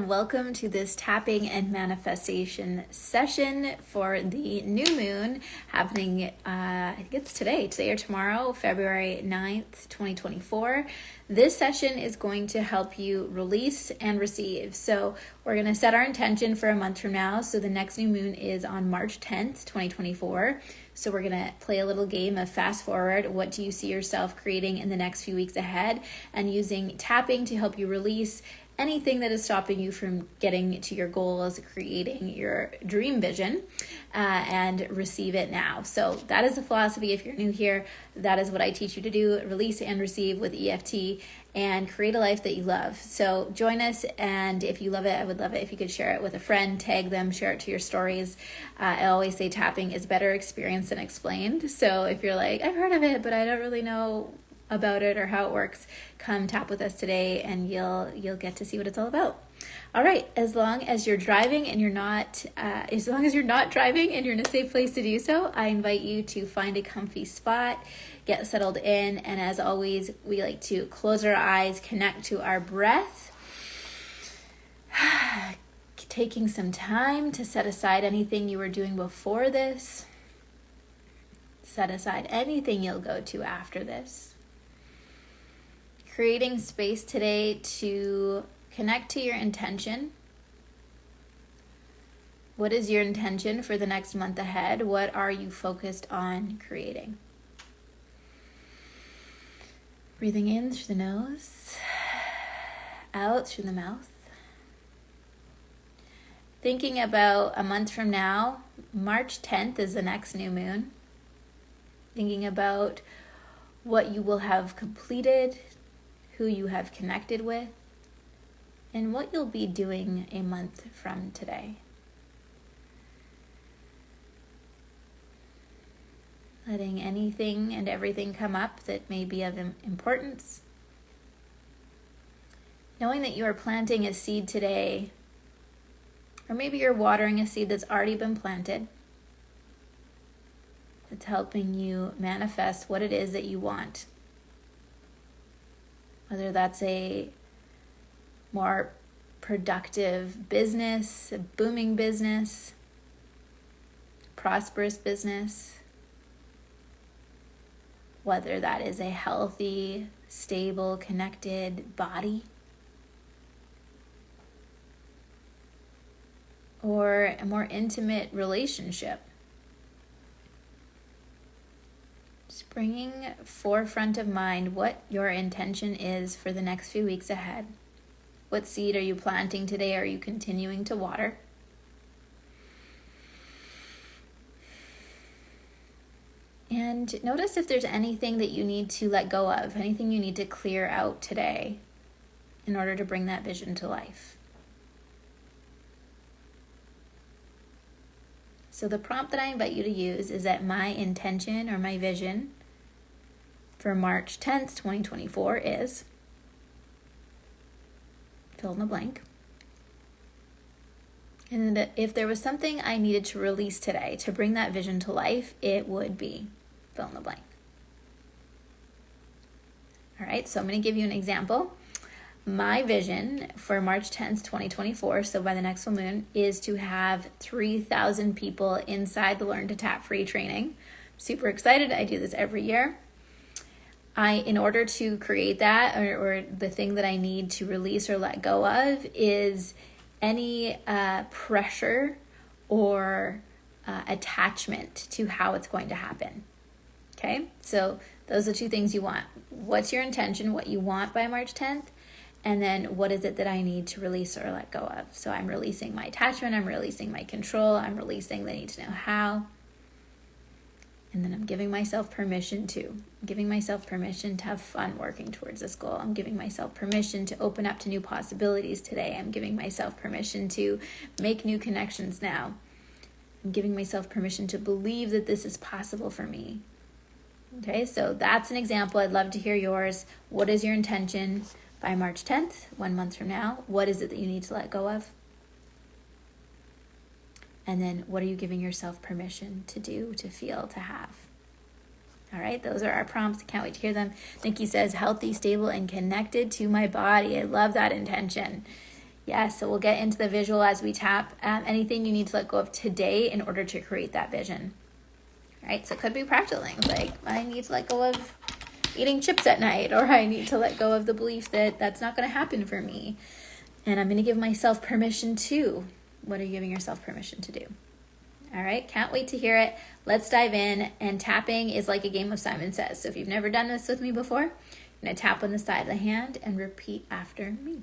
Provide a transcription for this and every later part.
Welcome to this tapping and manifestation session for the new moon happening, I think it's today or tomorrow, February 9th, 2024. This session is going to help you release and receive. So we're going to set our intention for a month from now. So the next new moon is on March 10th, 2024. So we're going to play a little game of fast forward. What do you see yourself creating in the next few weeks ahead? And using tapping to help you release anything that is stopping you from getting to your goals, creating your dream vision, and receive it now. So that is the philosophy. If you're new here, that is what I teach you to do: release and receive with EFT and create a life that you love. So join us, and if you love it, I would love it if you could share it with a friend, tag them, share it to your stories. I always say tapping is better experienced than explained. So if you're like, I've heard of it, but I don't really know about it or how it works, come tap with us today and you'll get to see what it's all about. All right, as long as you're driving and you're not driving and you're in a safe place to do so, I invite you to find a comfy spot, get settled in, and as always, we like to close our eyes, connect to our breath, taking some time to set aside anything you were doing before this, set aside anything you'll go to after this. Creating space today to connect to your intention. What is your intention for the next month ahead? What are you focused on creating? Breathing in through the nose, out through the mouth. Thinking about a month from now, March 10th is the next new moon. Thinking about what you will have completed, who you have connected with, and what you'll be doing a month from today. Letting anything and everything come up that may be of importance. Knowing that you are planting a seed today, or maybe you're watering a seed that's already been planted. It's helping you manifest what it is that you want. Whether that's a more productive business, a booming business, prosperous business, whether that is a healthy, stable, connected body, or a more intimate relationship. Just bringing forefront of mind what your intention is for the next few weeks ahead. What seed are you planting today? Are you continuing to water? And notice if there's anything that you need to let go of, anything you need to clear out today in order to bring that vision to life. So the prompt that I invite you to use is that my intention or my vision for March 10th, 2024 is, fill in the blank. And if there was something I needed to release today to bring that vision to life, it would be, fill in the blank. All right, so I'm going to give you an example. My vision for March 10th, 2024, so by the next full moon, is to have 3,000 people inside the Learn to Tap free training. Super excited. I do this every year. In order to create that, or the thing that I need to release or let go of, is any pressure or attachment to how it's going to happen. Okay, so those are two things you want. What's your intention, what you want by March 10th? And then what is it that I need to release or let go of? So I'm releasing my attachment, I'm releasing my control, I'm releasing the need to know how. And then I'm giving myself permission to. I'm giving myself permission to have fun working towards this goal. I'm giving myself permission to open up to new possibilities today. I'm giving myself permission to make new connections now. I'm giving myself permission to believe that this is possible for me. Okay, so that's an example. I'd love to hear yours. What is your intention by March 10th, 1 month from now? What is it that you need to let go of? And then what are you giving yourself permission to do, to feel, to have? All right, those are our prompts. Can't wait to hear them. Nikki says, healthy, stable, and connected to my body. I love that intention. Yeah, so we'll get into the visual as we tap. Anything you need to let go of today in order to create that vision. All right, so it could be practical things like I need to let go of eating chips at night, or I need to let go of the belief that that's not going to happen for me. And I'm going to give myself permission to. What are you giving yourself permission to do? All right, can't wait to hear it. Let's dive in. And tapping is like a game of Simon Says. So if you've never done this with me before, I'm going to tap on the side of the hand and repeat after me.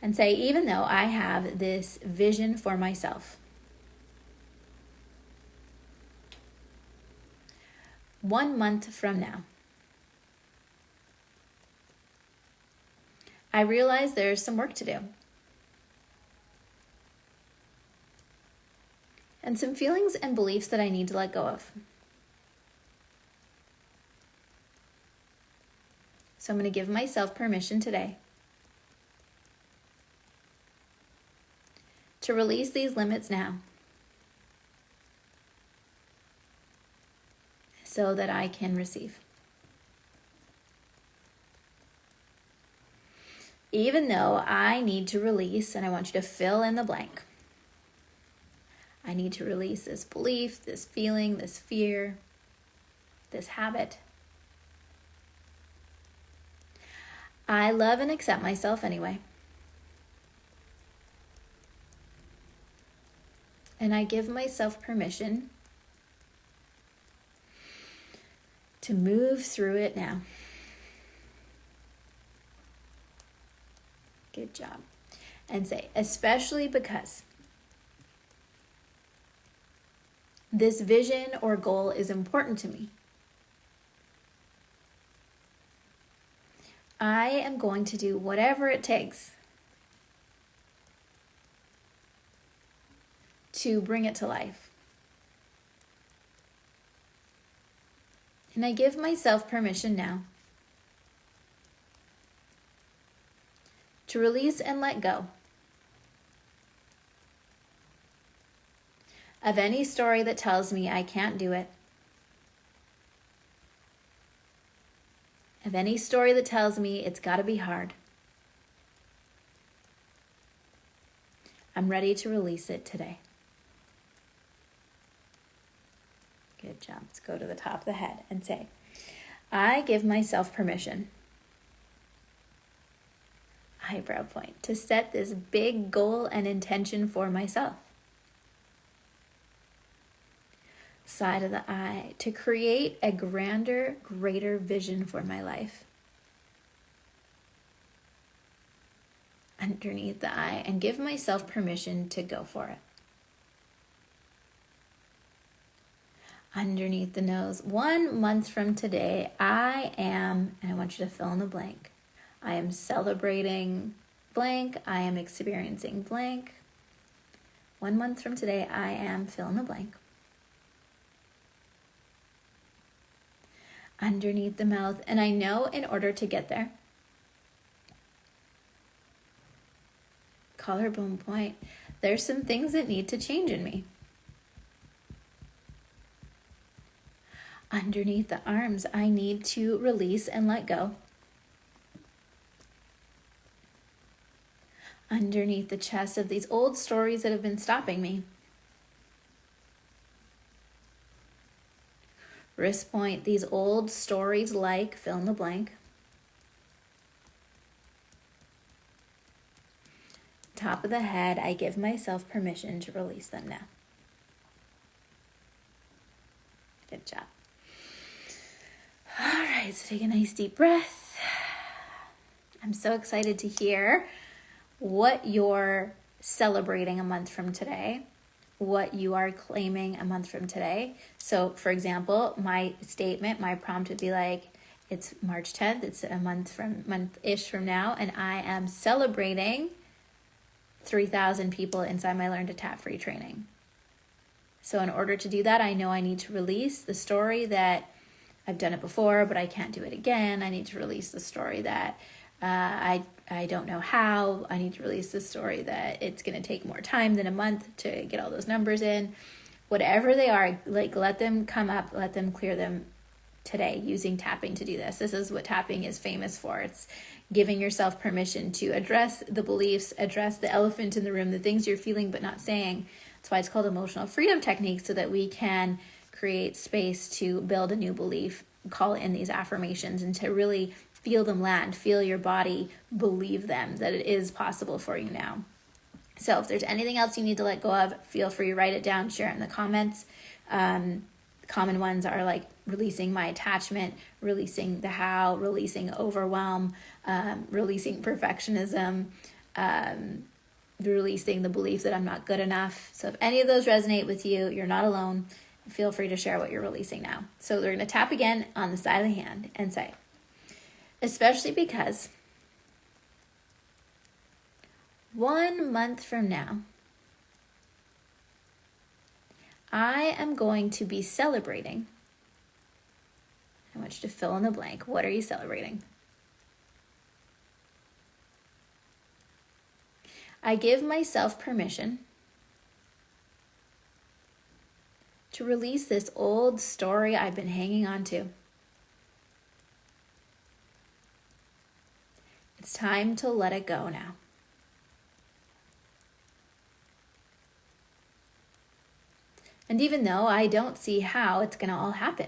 And say, even though I have this vision for myself, 1 month from now, I realize there's some work to do. And some feelings and beliefs that I need to let go of. So I'm going to give myself permission today to release these limits now so that I can receive. Even though I need to release, and I want you to fill in the blank. I need to release this belief, this feeling, this fear, this habit. I love and accept myself anyway. And I give myself permission to move through it now. Good job. And say, especially because this vision or goal is important to me. I am going to do whatever it takes to bring it to life. And I give myself permission now to release and let go of any story that tells me I can't do it, of any story that tells me it's got to be hard. I'm ready to release it today. Good job. Let's go to the top of the head and say, I give myself permission, eyebrow point, to set this big goal and intention for myself. Side of the eye, to create a grander, greater vision for my life. Underneath the eye, and give myself permission to go for it. Underneath the nose, 1 month from today, I am, and I want you to fill in the blank. I am celebrating blank. I am experiencing blank. 1 month from today, I am, fill in the blank. Underneath the mouth, and I know in order to get there, collarbone point, there's some things that need to change in me. Underneath the arms, I need to release and let go. Underneath the chest of these old stories that have been stopping me. Wrist point, these old stories like, fill in the blank. Top of the head, I give myself permission to release them now. Good job. All right, so take a nice deep breath. I'm so excited to hear what you're celebrating a month from today, what you are claiming a month from today. So, for example, my statement, my prompt would be like, it's March 10th, it's a month-ish from now, and I am celebrating 3,000 people inside my Learn to Tap free training. So in order to do that, I know I need to release the story that I've done it before, but I can't do it again. I need to release the story that I don't know how. I need to release the story that it's going to take more time than a month to get all those numbers in. Whatever they are, like, let them come up, let them clear them today using tapping to do this. This is what tapping is famous for. It's giving yourself permission to address the beliefs, address the elephant in the room, the things you're feeling but not saying. That's why it's called emotional freedom technique, so that we can create space to build a new belief, call in these affirmations, and to really feel them land, feel your body believe them, that it is possible for you now. So if there's anything else you need to let go of, feel free to write it down, share it in the comments. Common ones are like releasing my attachment, releasing the how, releasing overwhelm, releasing perfectionism, releasing the belief that I'm not good enough. So if any of those resonate with you, you're not alone. Feel free to share what you're releasing now. So they're going to tap again on the side of the hand and say, especially because 1 month from now, I am going to be celebrating. I want you to fill in the blank. What are you celebrating? I give myself permission to release this old story I've been hanging on to. It's time to let it go now. And even though I don't see how it's going to all happen,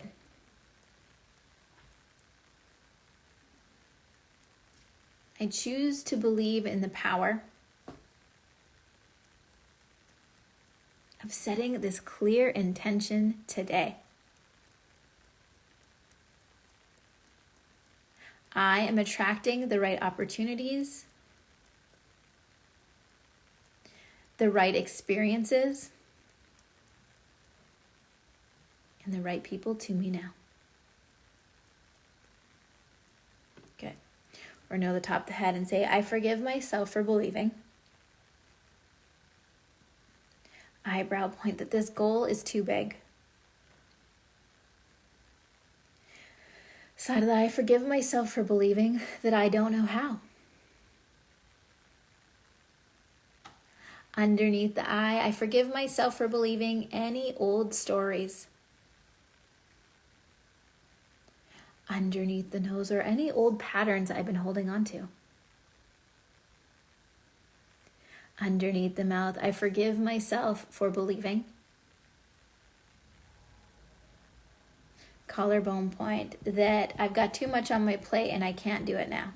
I choose to believe in the power of setting this clear intention today. I am attracting the right opportunities, the right experiences, and the right people to me now. Good. Or know the top of the head and say, I forgive myself for believing. Eyebrow point that this goal is too big. Side of the eye, forgive myself for believing that I don't know how. Underneath the eye, I forgive myself for believing any old stories. Underneath the nose, or any old patterns I've been holding on to. Underneath the mouth, I forgive myself for believing. Collarbone point, that I've got too much on my plate and I can't do it now.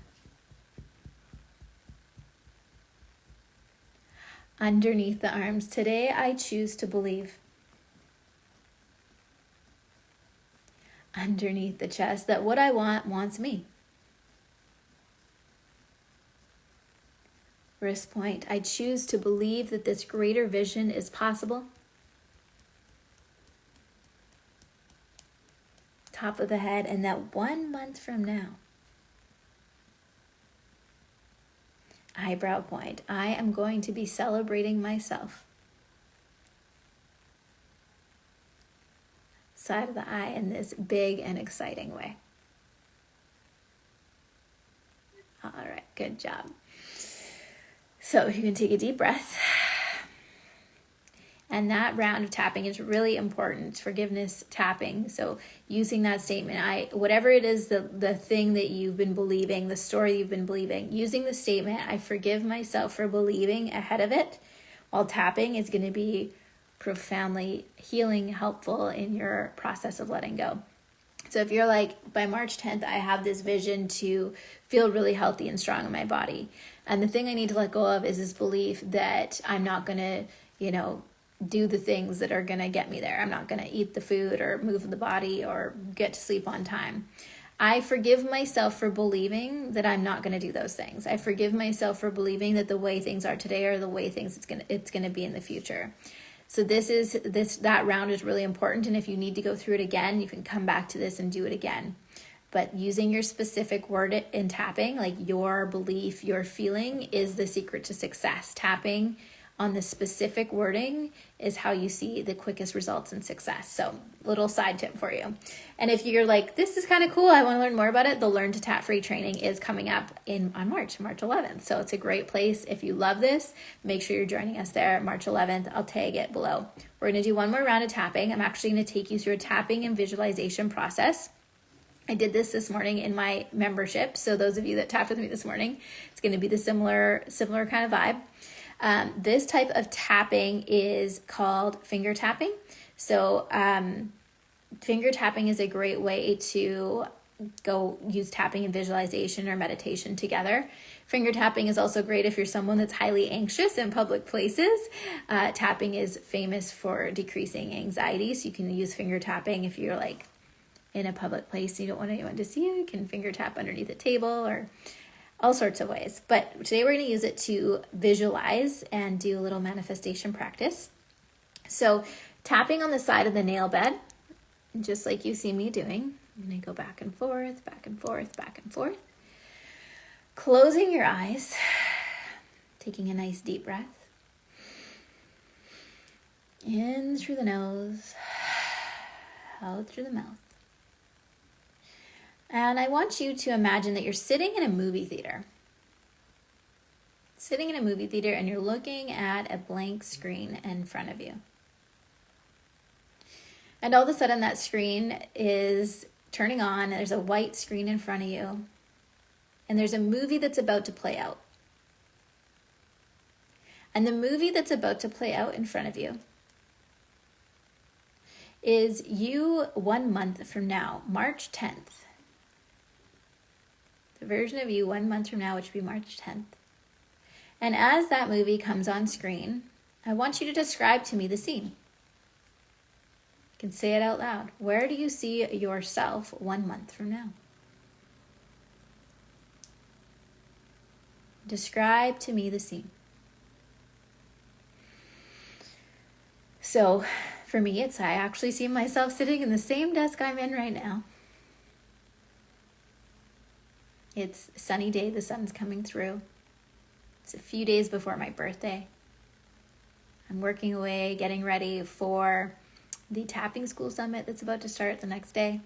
Underneath the arms, today I choose to believe. Underneath the chest, that what I want wants me. Wrist point, I choose to believe that this greater vision is possible. Top of the head, and that 1 month from now, eyebrow point, I am going to be celebrating myself. Side of the eye in this big and exciting way. All right, good job. So you can take a deep breath. And that round of tapping is really important, forgiveness tapping. So using that statement, whatever it is, the thing that you've been believing, the story you've been believing, using the statement, I forgive myself for believing ahead of it, while tapping is going to be profoundly healing, helpful in your process of letting go. So if you're like, by March 10th, I have this vision to feel really healthy and strong in my body. And the thing I need to let go of is this belief that I'm not going to, do the things that are going to get me there. I'm not going to eat the food or move the body or get to sleep on time. I forgive myself for believing that I'm not going to do those things. I forgive myself for believing that the way things are today are the way things it's going to be in the future. So that round is really important. And if you need to go through it again, you can come back to this and do it again. But using your specific word in tapping, like your belief, your feeling, is the secret to success. Tapping on the specific wording is how you see the quickest results in success. So little side tip for you. And if you're like, this is kind of cool, I want to learn more about it, the Learn to Tap Free training is coming up on March 11th. So it's a great place. If you love this, make sure you're joining us there March 11th. I'll tag it below. We're going to do one more round of tapping. I'm actually going to take you through a tapping and visualization process. I did this morning in my membership. So those of you that tapped with me this morning, it's going to be the similar kind of vibe. This type of tapping is called finger tapping. So finger tapping is a great way to go use tapping and visualization or meditation together. Finger tapping is also great if you're someone that's highly anxious in public places. Tapping is famous for decreasing anxiety. So you can use finger tapping if you're like in a public place, you don't want anyone to see you. You can finger tap underneath a table or all sorts of ways. But today we're going to use it to visualize and do a little manifestation practice. So tapping on the side of the nail bed, just like you see me doing. I'm going to go back and forth, back and forth, back and forth. Closing your eyes, taking a nice deep breath. In through the nose, out through the mouth. And I want you to imagine that you're sitting in a movie theater. Sitting in a movie theater and you're looking at a blank screen in front of you. And all of a sudden that screen is turning on. There's a white screen in front of you. And there's a movie that's about to play out. And the movie that's about to play out in front of you is you 1 month from now, March 10th. The version of you 1 month from now, which would be March 10th. And as that movie comes on screen, I want you to describe to me the scene. You can say it out loud. Where do you see yourself 1 month from now? Describe to me the scene. So for me, I actually see myself sitting in the same desk I'm in right now. It's a sunny day, the sun's coming through. It's a few days before my birthday. I'm working away, getting ready for the tapping school summit that's about to start the next day.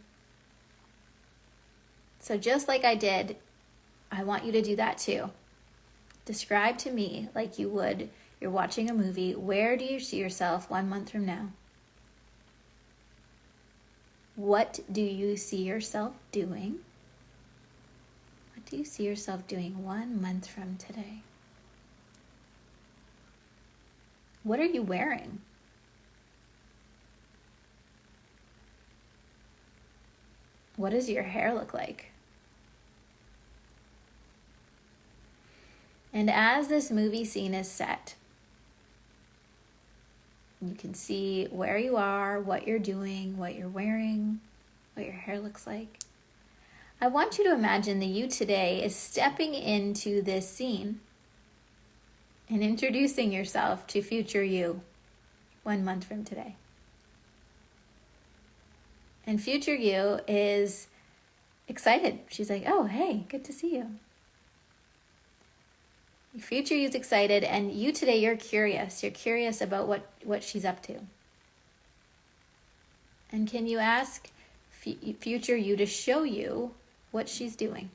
So just like I did, I want you to do that too. Describe to me like you would, you're watching a movie, where do you see yourself 1 month from now? What do you see yourself doing? What do you see yourself doing 1 month from today? What are you wearing? What does your hair look like? And as this movie scene is set, you can see where you are, what you're doing, what you're wearing, what your hair looks like. I want you to imagine that you today is stepping into this scene and introducing yourself to future you 1 month from today. And future you is excited. She's like, oh, hey, good to see you. Your future you's excited, and you today, you're curious. You're curious about what she's up to. And can you ask future you to show you what she's doing?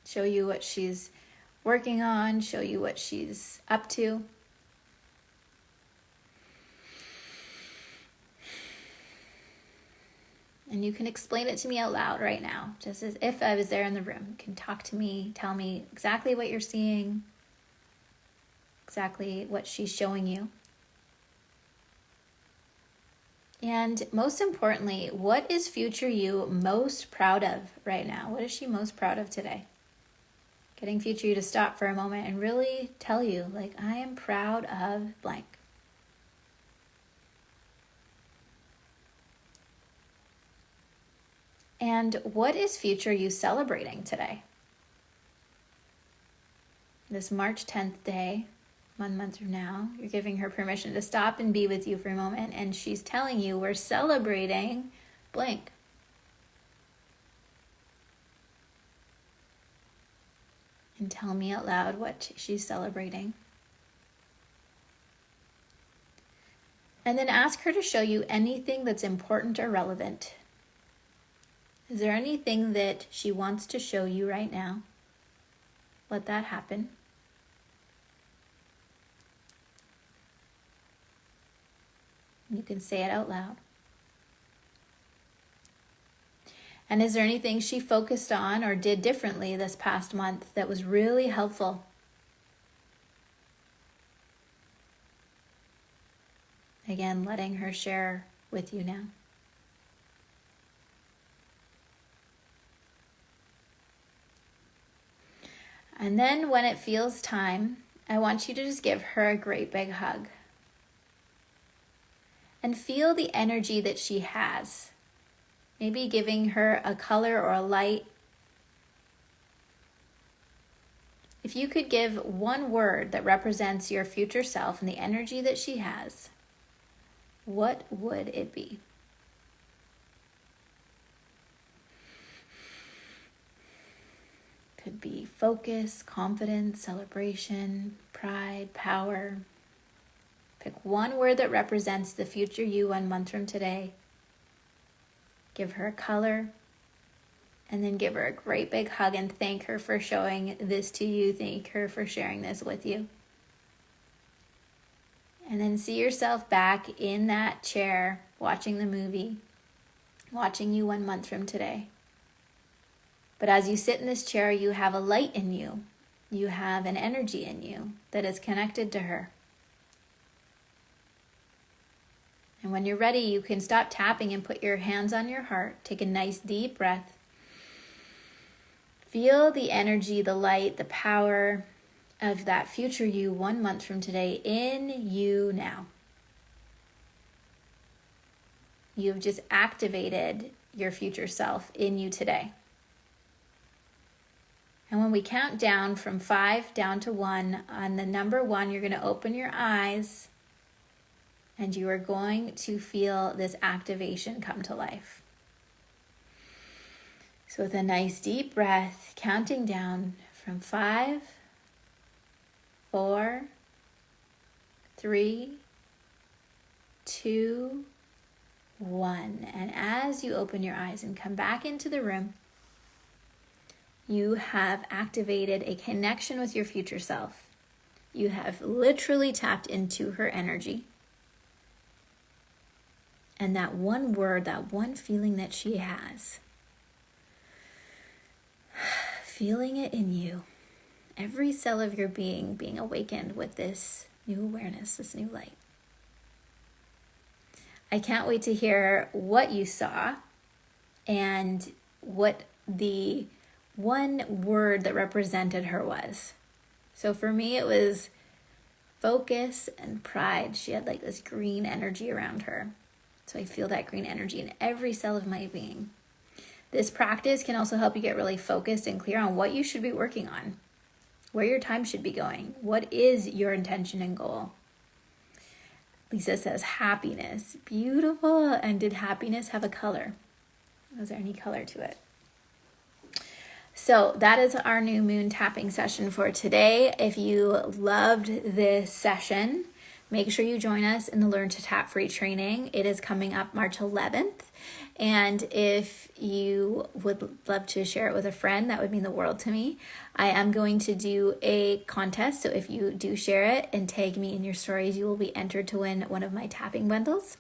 Show you what she's working on, show you what she's up to. And you can explain it to me out loud right now, just as if I was there in the room. You can talk to me, tell me exactly what you're seeing, exactly what she's showing you. And most importantly, what is future you most proud of right now? What is she most proud of today? Getting future you to stop for a moment and really tell you, like, I am proud of blank. And what is future you celebrating today? This March 10th day, 1 month from now, you're giving her permission to stop and be with you for a moment, and she's telling you we're celebrating blank. And tell me out loud what she's celebrating. And then ask her to show you anything that's important or relevant. Is there anything that she wants to show you right now? Let that happen. You can say it out loud. And is there anything she focused on or did differently this past month that was really helpful? Again, letting her share with you now. And then when it feels time, I want you to just give her a great big hug. And feel the energy that she has. Maybe giving her a color or a light. If you could give one word that represents your future self and the energy that she has, what would it be? Could be focus, confidence, celebration, pride, power. Pick one word that represents the future you 1 month from today. Give her a color, and then give her a great big hug and thank her for showing this to you. Thank her for sharing this with you. And then see yourself back in that chair, watching the movie, watching you 1 month from today. But as you sit in this chair, you have a light in you. You have an energy in you that is connected to her. And when you're ready, you can stop tapping and put your hands on your heart. Take a nice deep breath. Feel the energy, the light, the power of that future you 1 month from today in you now. You've just activated your future self in you today. And when we count down from 5 down to 1, on the number 1, you're going to open your eyes. And you are going to feel this activation come to life. So with a nice deep breath, counting down from 5, 4, 3, 2, 1. And as you open your eyes and come back into the room, you have activated a connection with your future self. You have literally tapped into her energy. And that one word, that one feeling that she has, feeling it in you, every cell of your being awakened with this new awareness, this new light. I can't wait to hear what you saw and what the one word that represented her was. So for me, it was focus and pride. She had like this green energy around her. So I feel that green energy in every cell of my being. This practice can also help you get really focused and clear on what you should be working on, where your time should be going. What is your intention and goal? Lisa says happiness. Beautiful. And did happiness have a color? Was there any color to it? So that is our new moon tapping session for today. If you loved this session, make sure you join us in the Learn to Tap free training. It is coming up March 11th. And if you would love to share it with a friend, that would mean the world to me. I am going to do a contest. So if you do share it and tag me in your stories, you will be entered to win one of my tapping bundles.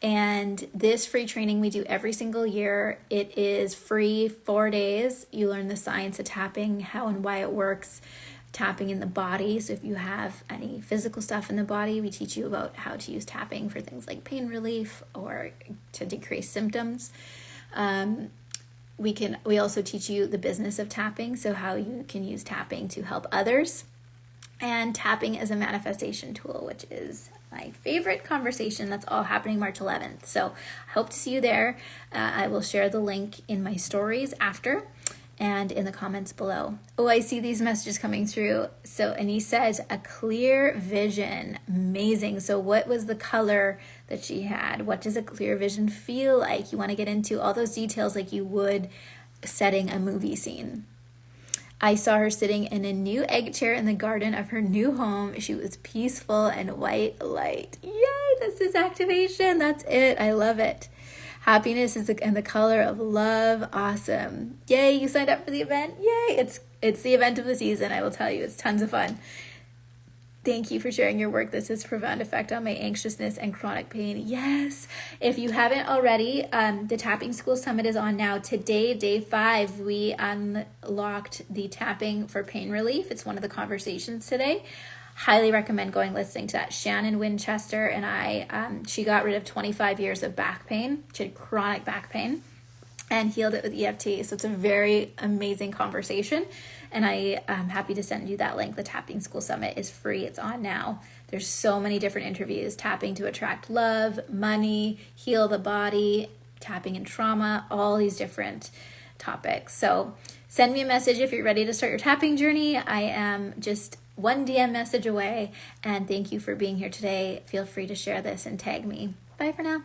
And this free training we do every single year. It is free 4 days. You learn the science of tapping, how and why it works, tapping in the body. So if you have any physical stuff in the body, we teach you about how to use tapping for things like pain relief or to decrease symptoms. We also teach you the business of tapping, so how you can use tapping to help others, and tapping as a manifestation tool, which is my favorite conversation. That's all happening March 11th. So I hope to see you there. I will share the link in my stories after and in the comments below. Oh, I see these messages coming through. So Anise says, a clear vision. Amazing. So what was the color that she had? What does a clear vision feel like? You want to get into all those details like you would setting a movie scene. I saw her sitting in a new egg chair in the garden of her new home. She was peaceful and white light. Yay, this is activation. That's it. I love it. Happiness is in the color of love. Awesome. Yay, you signed up for the event. Yay, it's the event of the season. I will tell you, it's tons of fun. Thank you for sharing your work. This has profound effect on my anxiousness and chronic pain. Yes. If you haven't already, the Tapping School Summit is on now. Today, day 5, we unlocked the tapping for pain relief. It's one of the conversations today. Highly recommend going listening to that. Shannon Winchester and I, she got rid of 25 years of back pain. She had chronic back pain and healed it with EFT. So it's a very amazing conversation. And I am happy to send you that link. The Tapping School Summit is free. It's on now. There's so many different interviews. Tapping to attract love, money, heal the body, tapping and trauma, all these different topics. So send me a message if you're ready to start your tapping journey. I am just one DM message away. And thank you for being here today. Feel free to share this and tag me. Bye for now.